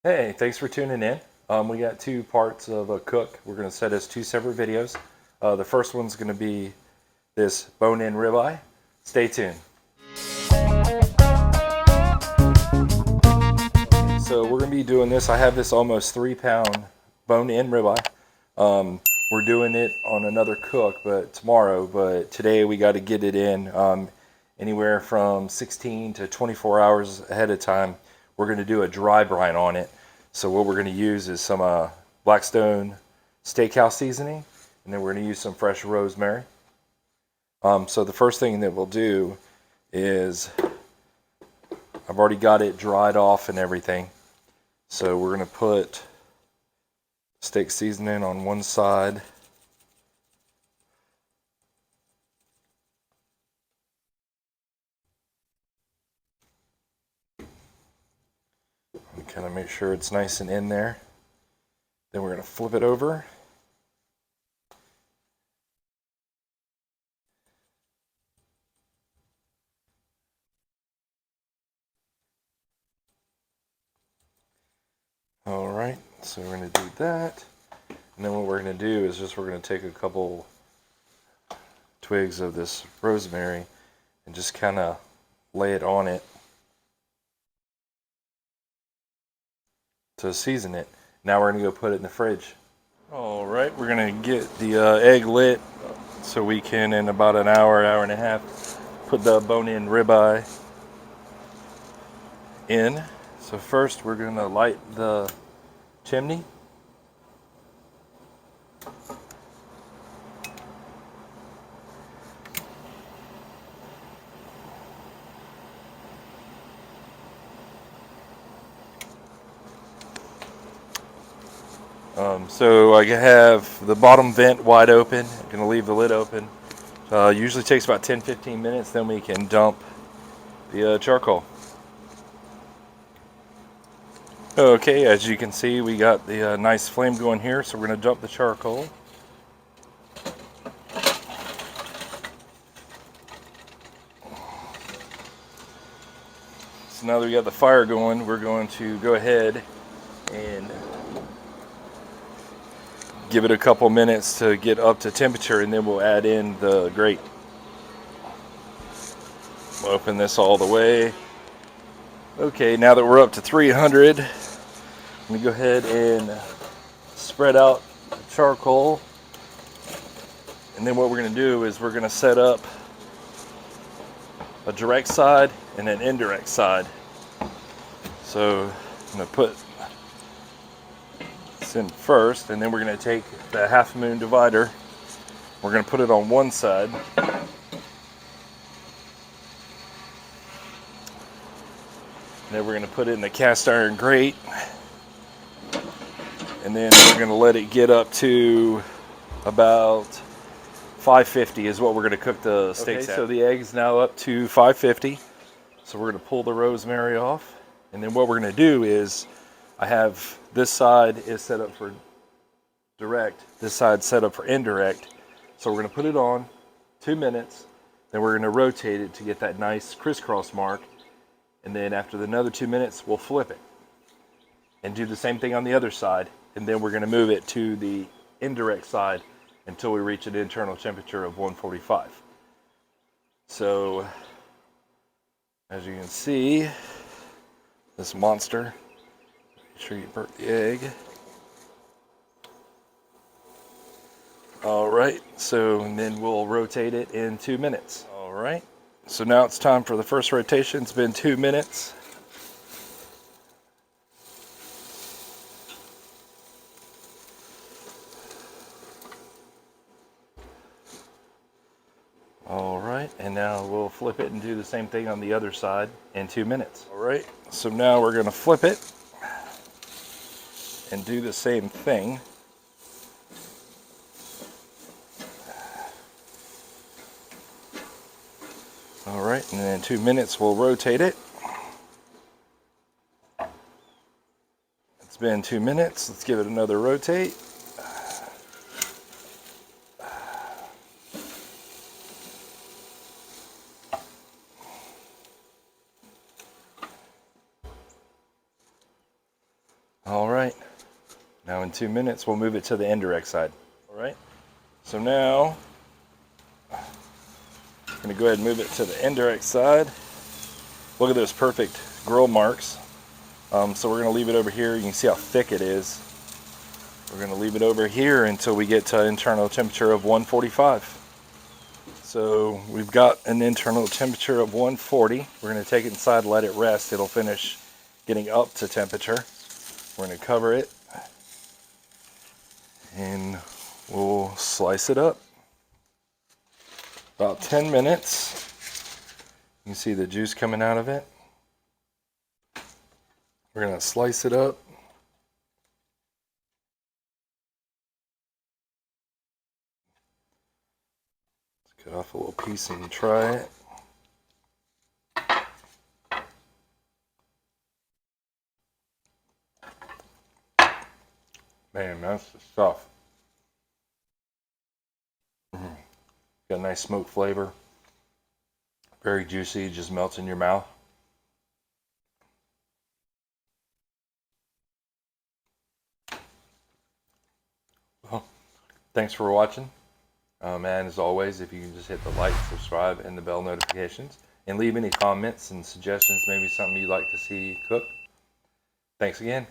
Hey, thanks for tuning in. We got two parts of a cook. We're going to set as two separate videos. The first one's going to be this bone-in ribeye. Stay tuned. So we're going to be doing this. I have this almost 3 pound bone-in ribeye. We're doing it on another cook, but tomorrow. But today we got to get it in anywhere from 16 to 24 hours ahead of time. We're going to do a dry brine on it. So what we're going to use is some Blackstone steakhouse seasoning, and then we're going to use some fresh rosemary. So the first thing that we'll do is I've already got it dried off and everything. So we're going to put steak seasoning on one side. And kind of make sure it's nice and in there. Then we're going to flip it over. All right, so we're going to do that. And then what we're going to do is we're going to take a couple twigs of this rosemary and just kind of lay it on it to season it. Now we're going to go put it in the fridge. All right, we're going to get the egg lit so we can, in about an hour, hour and a half, put the bone-in ribeye in. So first we're going to light the chimney. So I have the bottom vent wide open. I'm going to leave the lid open. Usually takes about 10-15 minutes, then we can dump the charcoal. Okay, as you can see, we got the nice flame going here, so we're going to dump the charcoal. So now that we got the fire going, we're going to go ahead and give it a couple minutes to get up to temperature, and then we'll add in the grate. We'll open this all the way. Okay, now that we're up to 300, I'm going to go ahead and spread out the charcoal. And then what we're going to do is we're going to set up a direct side and an indirect side. So I'm going to put this in first, and then we're going to take the half moon divider. We're going to put it on one side. Then we're going to put it in the cast iron grate. And then we're going to let it get up to about 550 is what we're going to cook the steaks at. So the egg's now up to 550. So we're going to pull the rosemary off. And then what we're going to do is I have this side is set up for direct. This side set up for indirect. So we're going to put it on 2 minutes. Then we're going to rotate it to get that nice crisscross mark. And then after another 2 minutes, we'll flip it. And do the same thing on the other side. And then we're going to move it to the indirect side until we reach an internal temperature of 145. So, as you can see, this monster, make sure you burn the egg. All right, so and then we'll rotate it in 2 minutes. All right, so now it's time for the first rotation. It's been 2 minutes. All right, and now we'll flip it and do the same thing on the other side in 2 minutes. All right, so now we're gonna flip it and do the same thing. All right, and then in 2 minutes we'll rotate it. It's been 2 minutes, let's give it another rotate. All right. Now in 2 minutes, we'll move it to the indirect side. All right. So now, I'm going to go ahead and move it to the indirect side. Look at those perfect grill marks. So we're going to leave it over here. You can see how thick it is. We're going to leave it over here until we get to internal temperature of 145. So we've got an internal temperature of 140. We're going to take it inside, let it rest. It'll finish getting up to temperature. We're going to cover it and we'll slice it up. About 10 minutes. You can see the juice coming out of it. We're going to slice it up. Let's cut off a little piece and try it. Man, that's the stuff. Got a nice smoke flavor. Very juicy, just melts in your mouth. Well, thanks for watching. And as always, if you can just hit the like, subscribe, and the bell notifications. And leave any comments and suggestions, maybe something you'd like to see cooked. Thanks again.